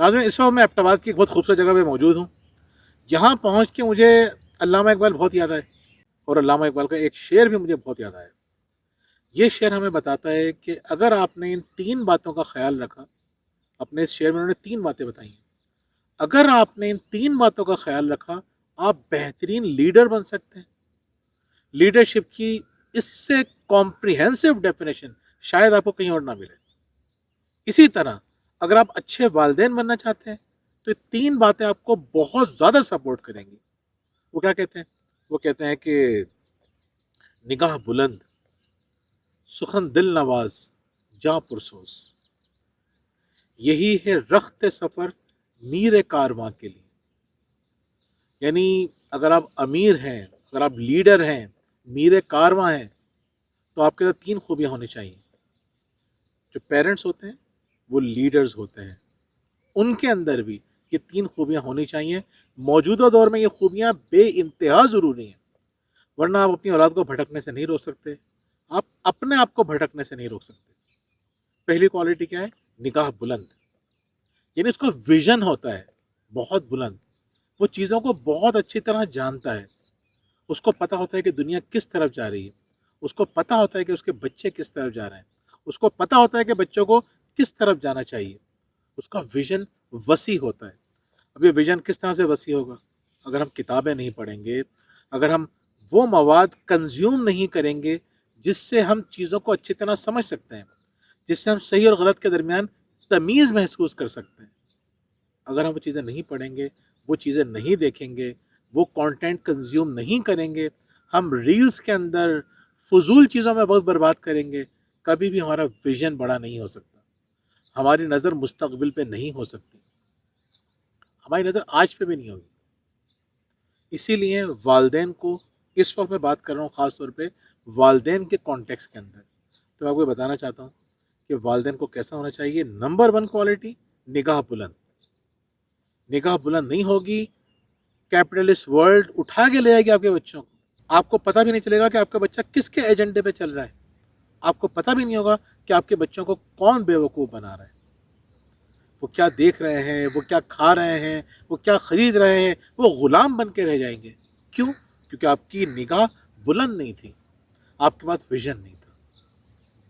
ناظرین، اس وقت میں ایبٹ آباد کی ایک بہت خوبصورت جگہ پہ موجود ہوں. یہاں پہنچ کے مجھے علامہ اقبال بہت یاد آئے، اور علامہ اقبال کا ایک شعر بھی مجھے بہت یاد آیا. یہ شعر ہمیں بتاتا ہے کہ اگر آپ نے ان 3 باتوں کا خیال رکھا، اپنے اس شعر میں انہوں نے 3 باتیں بتائی ہیں، اگر آپ نے ان 3 باتوں کا خیال رکھا آپ بہترین لیڈر بن سکتے ہیں. لیڈرشپ کی اس سے کمپریہنسو ڈیفینیشن شاید آپ کو کہیں اور نہ ملے. اسی طرح اگر آپ اچھے والدین بننا چاہتے ہیں تو یہ 3 باتیں آپ کو بہت زیادہ سپورٹ کریں گی. وہ کیا کہتے ہیں؟ وہ کہتے ہیں کہ نگاہ بلند، سخن دل نواز، جاں پرسوز، یہی ہے رخت سفر میر کارواں کے لیے. یعنی اگر آپ امیر ہیں، اگر آپ لیڈر ہیں، میر کارواں ہیں، تو آپ کے اندر 3 خوبیاں ہونی چاہیے. جو پیرنٹس ہوتے ہیں وہ لیڈرز ہوتے ہیں، ان کے اندر بھی یہ 3 خوبیاں ہونی چاہیے. موجودہ دور میں یہ خوبیاں بے انتہا ضروری ہیں، ورنہ آپ اپنی اولاد کو بھٹکنے سے نہیں روک سکتے، آپ اپنے آپ کو بھٹکنے سے نہیں روک سکتے. پہلی کوالٹی کیا ہے؟ نگاہ بلند. یعنی اس کو ویژن ہوتا ہے بہت بلند، وہ چیزوں کو بہت اچھی طرح جانتا ہے، اس کو پتہ ہوتا ہے کہ دنیا کس طرف جا رہی ہے، اس کو پتہ ہوتا ہے کہ اس کے بچے کس طرف جا رہے ہیں، اس کو پتہ ہوتا ہے کہ بچوں کو کس طرف جانا چاہیے. اس کا ویژن وسیع ہوتا ہے. اب یہ ویژن کس طرح سے وسیع ہوگا؟ اگر ہم کتابیں نہیں پڑھیں گے، اگر ہم وہ مواد کنزیوم نہیں کریں گے جس سے ہم چیزوں کو اچھی طرح سمجھ سکتے ہیں، جس سے ہم صحیح اور غلط کے درمیان تمیز محسوس کر سکتے ہیں. اگر ہم وہ چیزیں نہیں پڑھیں گے، وہ چیزیں نہیں دیکھیں گے، وہ کانٹینٹ کنزیوم نہیں کریں گے، ہم ریلز کے اندر فضول چیزوں میں وقت برباد کریں گے، کبھی بھی ہمارا ویژن بڑا نہیں ہو سکتا، ہماری نظر مستقبل پہ نہیں ہو سکتی، ہماری نظر آج پہ بھی نہیں ہوگی. اسی لیے والدین کو، اس وقت میں بات کر رہا ہوں خاص طور پہ والدین کے کانٹیکس کے اندر، تو میں آپ کو بتانا چاہتا ہوں کہ والدین کو کیسا ہونا چاہیے. نمبر 1 کوالٹی نگاہ بلند. نگاہ بلند نہیں ہوگی، کیپٹلسٹ ورلڈ اٹھا کے لے آئے گی آپ کے بچوں کو. آپ کو پتہ بھی نہیں چلے گا کہ آپ کا بچہ کس کے ایجنڈے پہ چل رہا ہے. آپ کو پتہ بھی نہیں ہوگا کہ آپ کے بچوں کو کون بے وقوف بنا رہا ہے. وہ کیا دیکھ رہے ہیں، وہ کیا کھا رہے ہیں، وہ کیا خرید رہے ہیں، وہ غلام بن کے رہ جائیں گے. کیوں؟ کیونکہ آپ کی نگاہ بلند نہیں تھی، آپ کے پاس ویژن نہیں تھا.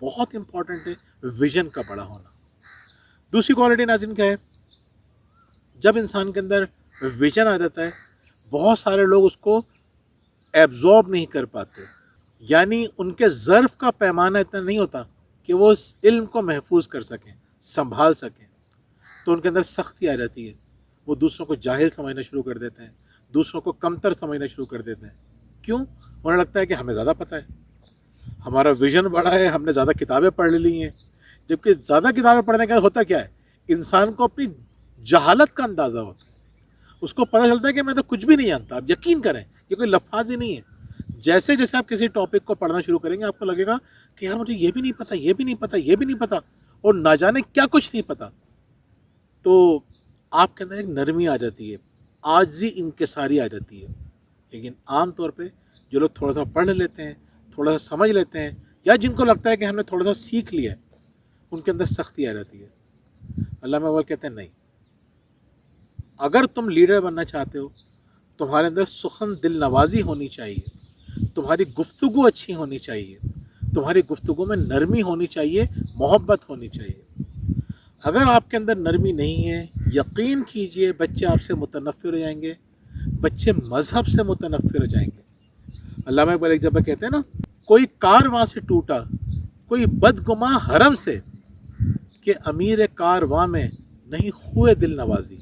بہت امپورٹنٹ ہے ویژن کا بڑا ہونا. دوسری کوالٹی ناظرین کیا ہے؟ جب انسان کے اندر ویژن آ جاتا ہے، بہت سارے لوگ اس کو ایبزورب نہیں کر پاتے. یعنی ان کے ظرف کا پیمانہ اتنا نہیں ہوتا کہ وہ اس علم کو محفوظ کر سکیں، سنبھال سکیں. تو ان کے اندر سختی آ جاتی ہے، وہ دوسروں کو جاہل سمجھنا شروع کر دیتے ہیں، دوسروں کو کمتر سمجھنا شروع کر دیتے ہیں. کیوں؟ انہیں لگتا ہے کہ ہمیں زیادہ پتہ ہے، ہمارا ویژن بڑا ہے، ہم نے زیادہ کتابیں پڑھ لی ہیں. جبکہ زیادہ کتابیں پڑھنے کا ہوتا کیا ہے؟ انسان کو اپنی جہالت کا اندازہ ہوتا ہے، اس کو پتہ چلتا ہے کہ میں تو کچھ بھی نہیں جانتا. آپ یقین کریں یہ کوئی لفاظ ہی نہیں ہے. جیسے جیسے آپ کسی ٹاپک کو پڑھنا شروع کریں گے آپ کو لگے گا کہ یار مجھے یہ بھی نہیں پتہ، یہ بھی نہیں پتہ، یہ بھی نہیں پتہ، اور نہ جانے کیا کچھ نہیں پتہ. تو آپ کے اندر ایک نرمی آ جاتی ہے، عاجزی انکساری آ جاتی ہے. لیکن عام طور پہ جو لوگ تھوڑا سا پڑھ لیتے ہیں، تھوڑا سا سمجھ لیتے ہیں، یا جن کو لگتا ہے کہ ہم نے تھوڑا سا سیکھ لیا ہے، ان کے اندر سختی آ جاتی ہے. علامہ اقبال کہتے ہیں نہیں، اگر تم لیڈر بننا چاہتے ہو تمہارے اندر سخن دل نوازی ہونی چاہیے، تمہاری گفتگو اچھی ہونی چاہیے، تمہاری گفتگو میں نرمی ہونی چاہیے، محبت ہونی چاہیے. اگر آپ کے اندر نرمی نہیں ہے، یقین کیجئے بچے آپ سے متنفر ہو جائیں گے، بچے مذہب سے متنفر ہو جائیں گے. علامہ اقبال ایک جگہ کہتے ہیں نا، کوئی کارواں سے ٹوٹا، کوئی بدگماں حرم سے، کہ امیر کارواں میں نہیں ہوئے دل نوازی.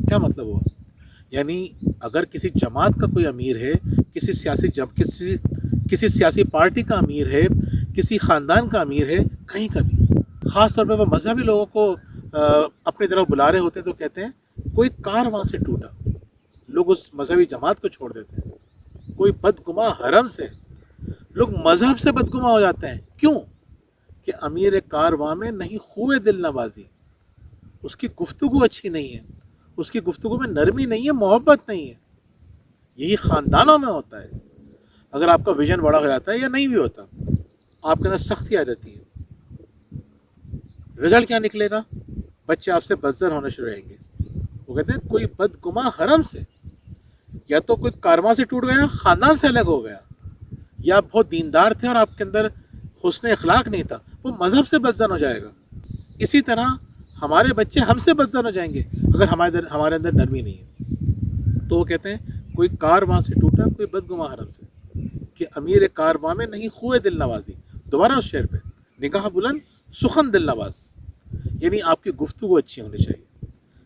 کیا مطلب ہوا؟ یعنی اگر کسی جماعت کا کوئی امیر ہے، کسی سیاسی پارٹی کا امیر ہے، کسی خاندان کا امیر ہے، کہیں کا بھی، خاص طور پہ وہ مذہبی لوگوں کو اپنی طرف بلا رہے ہوتے ہیں تو کہتے ہیں کوئی کارواں سے ٹوٹا. لوگ اس مذہبی جماعت کو چھوڑ دیتے ہیں. کوئی بدگماں حرم سے، لوگ مذہب سے بدگماں ہو جاتے ہیں. کیوں؟ کہ امیر کارواں میں نہیں ہوئے دل نوازی. اس کی گفتگو اچھی نہیں ہے، اس کی گفتگو میں نرمی نہیں ہے، محبت نہیں ہے. یہی خاندانوں میں ہوتا ہے. اگر آپ کا ویژن بڑا ہو جاتا ہے یا نہیں بھی ہوتا، آپ کے اندر سختی آ جاتی ہے. رزلٹ کیا نکلے گا؟ بچے آپ سے بدزن ہونے شروع رہیں گے. وہ کہتے ہیں کوئی بدگماں حرم سے، یا تو کوئی کارواں سے ٹوٹ گیا، خاندان سے الگ ہو گیا، یا بہت دیندار تھے اور آپ کے اندر حسن اخلاق نہیں تھا، وہ مذہب سے بدزن ہو جائے گا. اسی طرح ہمارے بچے ہم سے بدزن ہو جائیں گے اگر ہمارے اندر نرمی نہیں ہے. تو وہ کہتے ہیں کوئی کارواں سے ٹوٹا، کوئی بدگماں حرم سے، کہ امیر کارواں میں نہیں خوئے دل نوازی. دوبارہ اس شعر پہ، نگاہ بلند سخن دل نواز، یعنی آپ کی گفتگو اچھی ہونی چاہیے.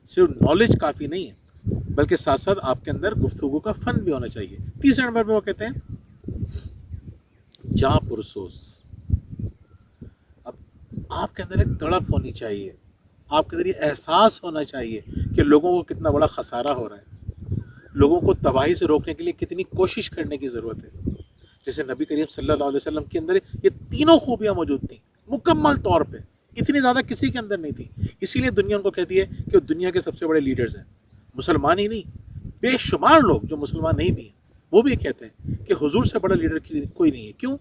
صرف نالج کافی نہیں ہے، بلکہ ساتھ ساتھ آپ کے اندر گفتگو کا فن بھی ہونا چاہیے. تیسرے نمبر پہ وہ کہتے ہیں جاں پرسوز. اب آپ کے اندر ایک تڑپ ہونی چاہیے، آپ کے اندر یہ احساس ہونا چاہیے کہ لوگوں کو کتنا بڑا خسارہ ہو رہا ہے، لوگوں کو تباہی سے روکنے کے لیے کتنی کوشش کرنے کی ضرورت ہے. جیسے نبی کریم صلی اللہ علیہ وسلم کے اندر یہ تینوں خوبیاں موجود تھیں مکمل طور پہ، اتنی زیادہ کسی کے اندر نہیں تھی. اسی لیے دنیا ان کو کہتی ہے کہ وہ دنیا کے سب سے بڑے لیڈرز ہیں. مسلمان ہی نہیں، بے شمار لوگ جو مسلمان نہیں بھی ہیں وہ بھی کہتے ہیں کہ حضور سے بڑا لیڈر کوئی نہیں ہے. کیوں؟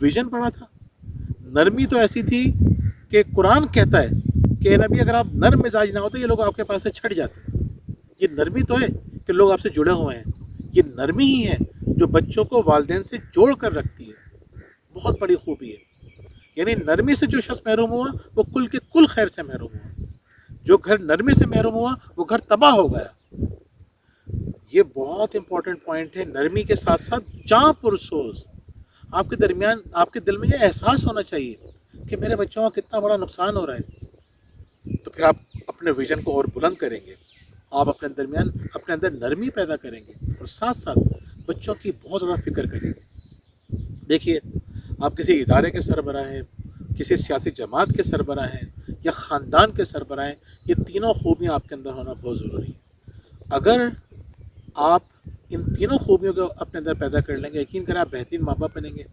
ویژن بڑا تھا، نرمی تو ایسی تھی کہ قرآن کہتا ہے کہ نبی اگر آپ نرم مزاج نہ ہوتے یہ لوگ آپ کے پاس سے چھٹ جاتے. یہ نرمی تو ہے کہ لوگ آپ سے جڑے ہوئے ہیں، یہ نرمی ہی ہے جو بچوں کو والدین سے جوڑ کر رکھتی ہے. بہت بڑی خوبی ہے. یعنی نرمی سے جو شخص محروم ہوا وہ کل کے کل خیر سے محروم ہوا. جو گھر نرمی سے محروم ہوا وہ گھر تباہ ہو گیا. یہ بہت امپورٹنٹ پوائنٹ ہے. نرمی کے ساتھ ساتھ جاں پرسوز. آپ کے درمیان، آپ کے دل میں یہ احساس ہونا چاہیے کہ میرے بچوں کا کتنا بڑا نقصان ہو رہا ہے. تو پھر آپ اپنے ویژن کو اور بلند کریں گے، آپ اپنے درمیان اپنے اندر نرمی پیدا کریں گے اور ساتھ ساتھ بچوں کی بہت زیادہ فکر کریں گے. دیکھیے، آپ کسی ادارے کے سربراہ ہیں، کسی سیاسی جماعت کے سربراہ ہیں یا خاندان کے سربراہ ہیں، یہ تینوں خوبیاں آپ کے اندر ہونا بہت ضروری ہے. اگر آپ ان تینوں خوبیوں کو اپنے اندر پیدا کر لیں گے، یقین کریں آپ بہترین ماں باپ بنیں گے.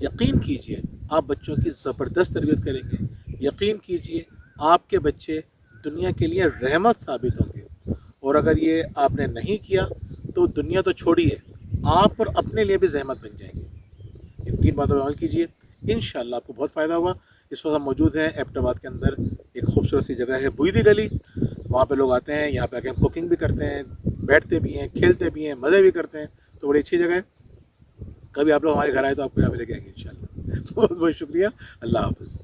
یقین کیجئے آپ بچوں کی زبردست تربیت کریں گے. یقین کیجئے آپ کے بچے دنیا کے لیے رحمت ثابت ہوں گے. اور اگر یہ آپ نے نہیں کیا تو دنیا تو چھوڑیے، آپ اور اپنے لیے بھی زحمت بن جائیں گے. ان تین باتوں پر عمل کیجئے، انشاءاللہ آپ کو بہت فائدہ ہوگا. اس وقت ہم موجود ہیں ایبٹ آباد کے اندر، ایک خوبصورت سی جگہ ہے بوئیدی گلی. وہاں پہ لوگ آتے ہیں، یہاں پہ آ کے ہم کوکنگ بھی کرتے ہیں، بیٹھتے بھی ہیں، کھیلتے بھی ہیں، مزے بھی کرتے ہیں. تو بڑی اچھی جگہ ہے. کبھی آپ لوگ ہمارے گھر آئے تو آپ کو یہاں پہ لے کے آئیں گے انشاءاللہ. بہت بہت شکریہ. اللہ حافظ.